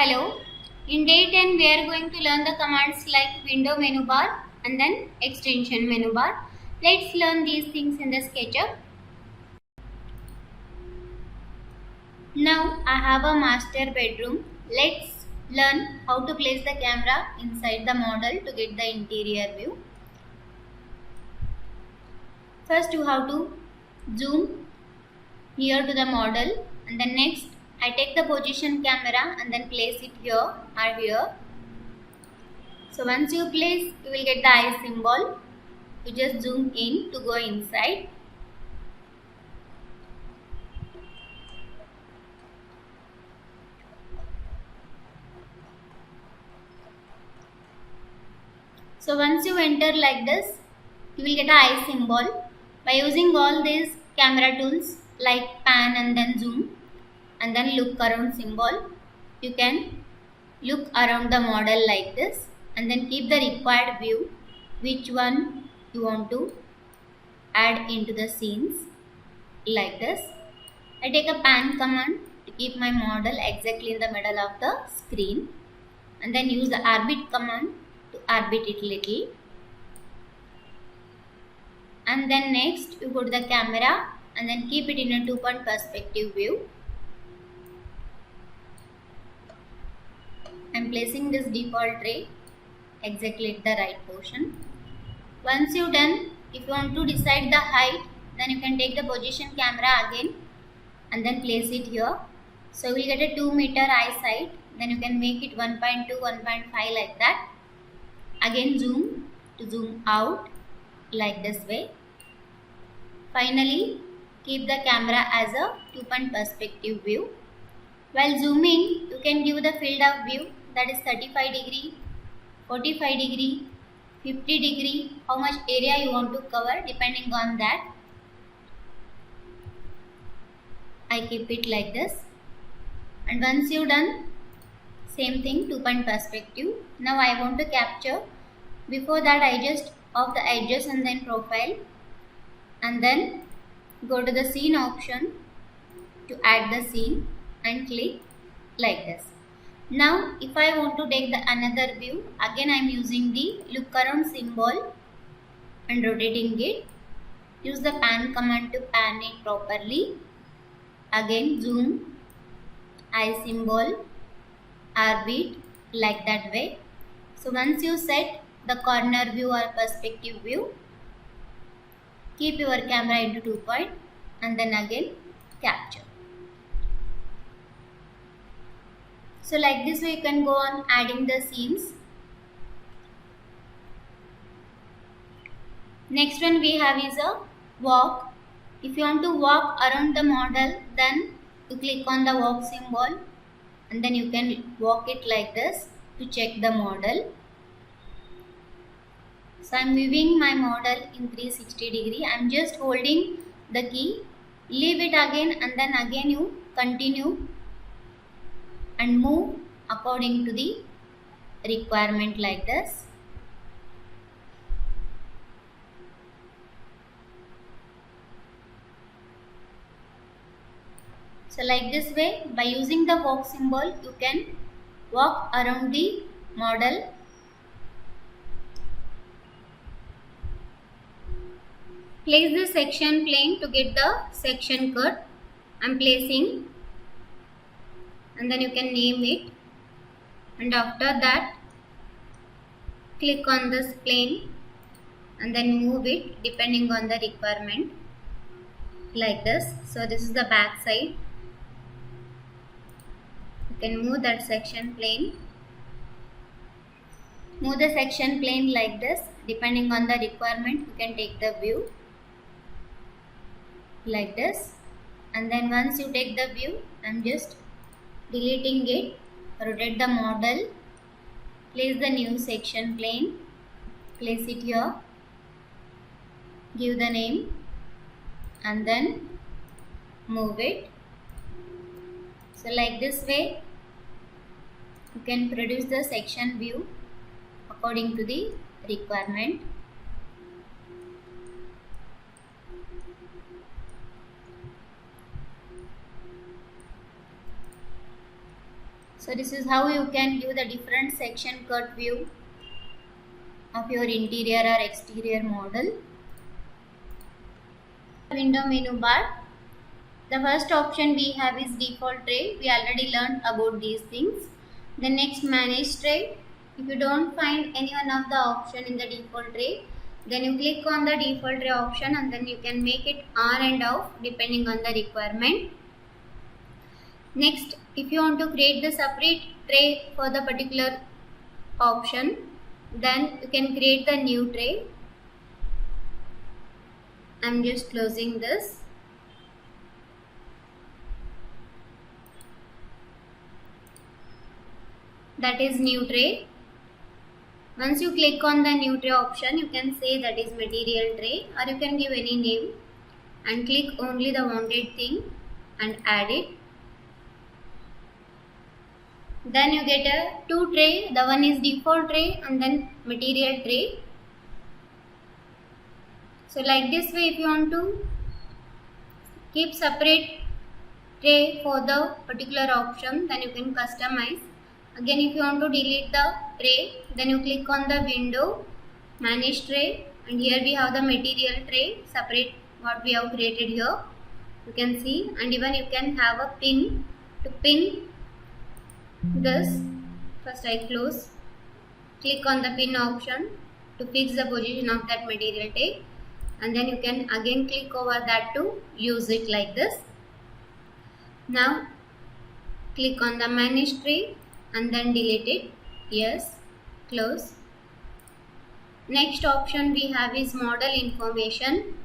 Hello. In day 10 we are going to learn the commands like window menu bar and then extension menu bar. Let's learn these things in the SketchUp. Now I have a master bedroom. Let's learn how to place the camera inside the model to get the interior view. First you have to zoom here to the model, and then next I take the position camera and then place it here or here. So once you place, you will get the eye symbol. You just zoom in to go inside. So once you enter like this, you will get the eye symbol. By using all these camera tools like pan and then zoom and then look around symbol, you can look around the model like this and then keep the required view, which one you want to add into the scenes like this. I take a pan command to keep my model exactly in the middle of the screen, and then use the orbit command to orbit it little, and then next you go to the camera and then keep it in a 2-point perspective view. I am placing this default ray exactly at the right portion. Once you done, if you want to decide the height, then you can take the position camera again and then place it here. So you will get a 2 meter eyesight. Then you can make it 1.2, 1.5 like that. Again zoom to zoom out like this way. Finally, keep the camera as a 2-point perspective view. While zooming, you can give the field of view, that is 35 degree, 45 degree, 50 degree, how much area you want to cover. Depending on that, I keep it like this. And once you done, same thing, 2-point perspective. Now I want to capture. Before that, I just off the edges and then profile, and then go to the scene option to add the scene and click like this. Now if I want to take the another view, again I am using the look around symbol and rotating it. Use the pan command to pan it properly. Again zoom, eye symbol, orbit like that way. So once you set the corner view or perspective view, keep your camera into 2-point and then again capture. So like this way you can go on adding the scenes. Next one we have is a walk. If you want to walk around the model, then you click on the walk symbol and then you can walk it like this to check the model. So I am moving my model in 360 degree. I am just holding the key, leave it again, and then again you continue and move according to the requirement like this. So like this way, by using the walk symbol, you can walk around the model. Place the section plane to get the section cut. I am placing, and then you can name it, and after that click on this plane and then move it depending on the requirement like this. So this is the back side. You can move that section plane. Move the section plane like this. Depending on the requirement, you can take the view like this. And then once you take the view, I am just deleting it. Rotate the model. Place the new section plane. Place it here. Give the name and then move it. So like this way you can produce the section view according to the requirement. So So this is how you can give the different section cut view of your interior or exterior model. Window menu bar. The first option we have is default tray. We already learned about these things. The next, manage tray. If you don't find any one of the option in the default tray, then you click on the default tray option and then you can make it on and off depending on the requirement. Next, if you want to create the separate tray for the particular option, then you can create the new tray. I'm just closing this. That is new tray. Once you click on the new tray option, you can say that is material tray, or you can give any name and click only the wanted thing and add it. Then you get a two tray. The one is default tray and then material tray. So like this way, if you want to keep separate tray for the particular option, then you can customize. Again, if you want to delete the tray, then you click on the window, manage tray, and here we have the material tray, separate what we have created here. You can see, and even you can have a pin to pin this. First I close, click on the pin option to fix the position of that material tray, and then you can again click over that to use it like this. Now click on the manage tray and then delete it. Yes, close. Next option we have is model information.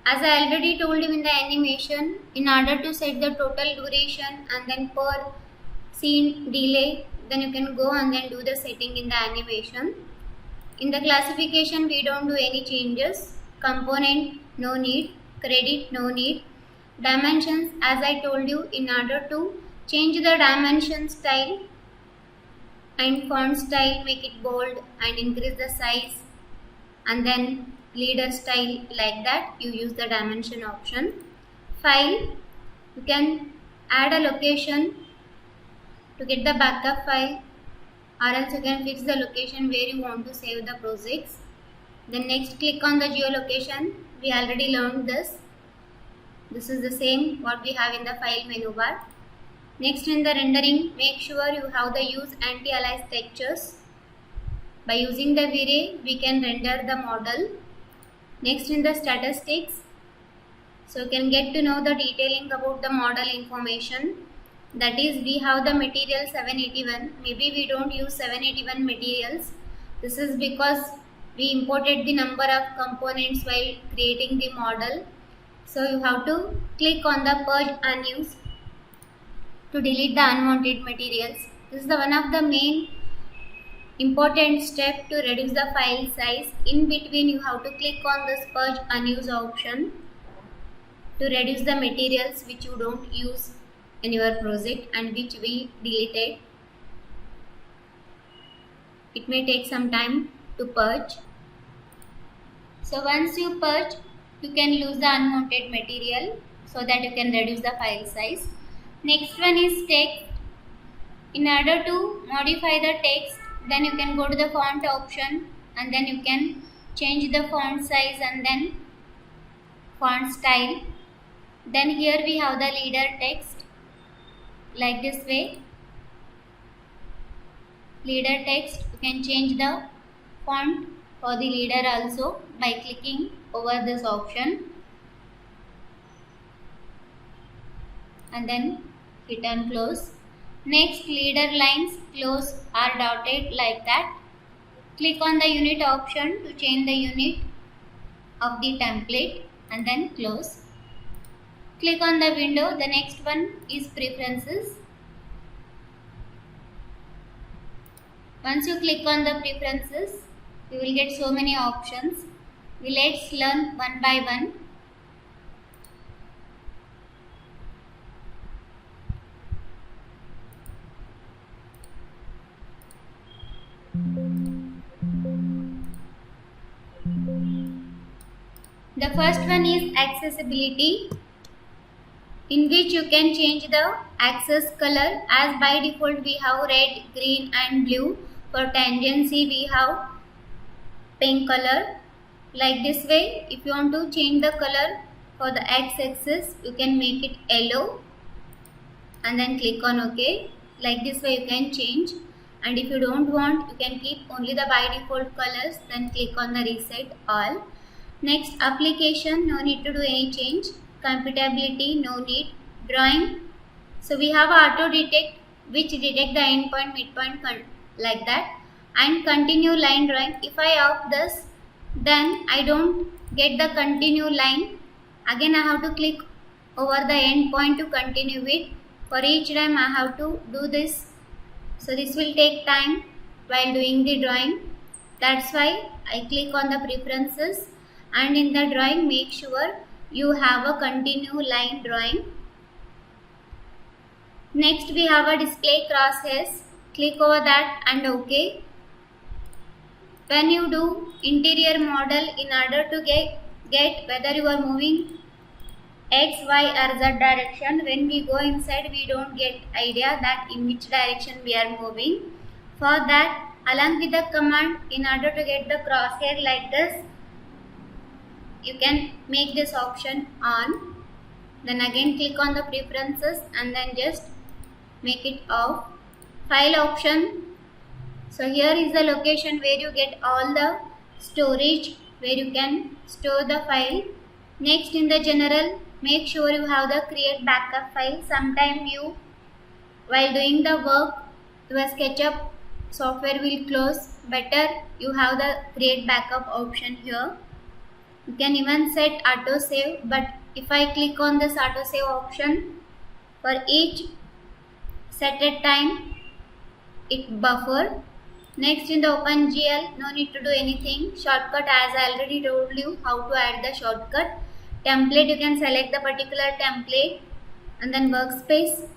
As I already told you in the animation, in order to set the total duration and then per scene delay, then you can go and then do the setting in the animation. In the classification we don't do any changes. Component no need, credit no need. Dimensions, as I told you, in order to change the dimension style and font style, make it bold and increase the size, and then leader style, like that you use the dimension option. File, you can add a location to get the backup file, or else you can fix the location where you want to save the projects. Then next, click on the geolocation. We already learned this. This is the same what we have in the file menu bar. Next, in the rendering, make sure you have the use anti-alias textures. By using the V-Ray, we can render the model. Next, in the statistics, so you can get to know the detailing about the model information. That is, we have the material 781. Maybe we don't use 781 materials. This is because we imported the number of components while creating the model. So you have to click on the purge unused to delete the unwanted materials. This is the one of the main important step to reduce the file size. In between, you have to click on this purge unused option to reduce the materials which you don't use in your project and which we deleted. It may take some time to purge. So once you purge, you can lose the unwanted material so that you can reduce the file size. Next one is text. In order to modify the text, then you can go to the font option and then you can change the font size and then font style. Then here we have the leader text, like this way. Leader text, you can change the font for the leader also by clicking over this option and then hit and close. Next, leader lines close are dotted like that. Click on the unit option to change the unit of the template and then close. Click on the window. The next one is preferences. Once you click on the preferences, you will get so many options. Let's learn one by one. The first one is accessibility, in which you can change the axis color. As by default we have red, green and blue. For tangency we have pink color. Like this way, if you want to change the color for the x-axis, you can make it yellow and then click on OK. Like this way you can change, and if you don't want, you can keep only the by default colors, then click on the reset all. Next, application, no need to do any change. Compatibility, no need. Drawing, so we have auto detect, which detect the endpoint, midpoint, like that. And continue line drawing, if I off this, then I don't get the continue line. Again I have to click over the endpoint to continue it. For each time I have to do this, so this will take time while doing the drawing. That's why I click on the preferences, and in the drawing make sure you have a continue line drawing. Next we have a display crosshairs, click over that and OK. When you do interior model, in order to get whether you are moving X, Y or Z direction, when we go inside we don't get idea that in which direction we are moving. For that, along with the command, in order to get the crosshair like this, you can make this option on. Then again click on the preferences and then just make it off. File option. So here is the location where you get all the storage, where you can store the file. Next, in the general, make sure you have the create backup file. Sometime you, while doing the work, your SketchUp software will close. Better you have the create backup option here. You can even set auto save, but if I click on this auto save option, for each set a time it buffer. Next, in the OpenGL, no need to do anything. Shortcut, as I already told you how to add the shortcut. Template, you can select the particular template, and then workspace.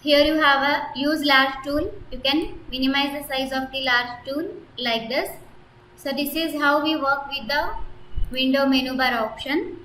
Here you have a use large tool. You can minimize the size of the large tool like this. So this is how we work with the window menu bar option.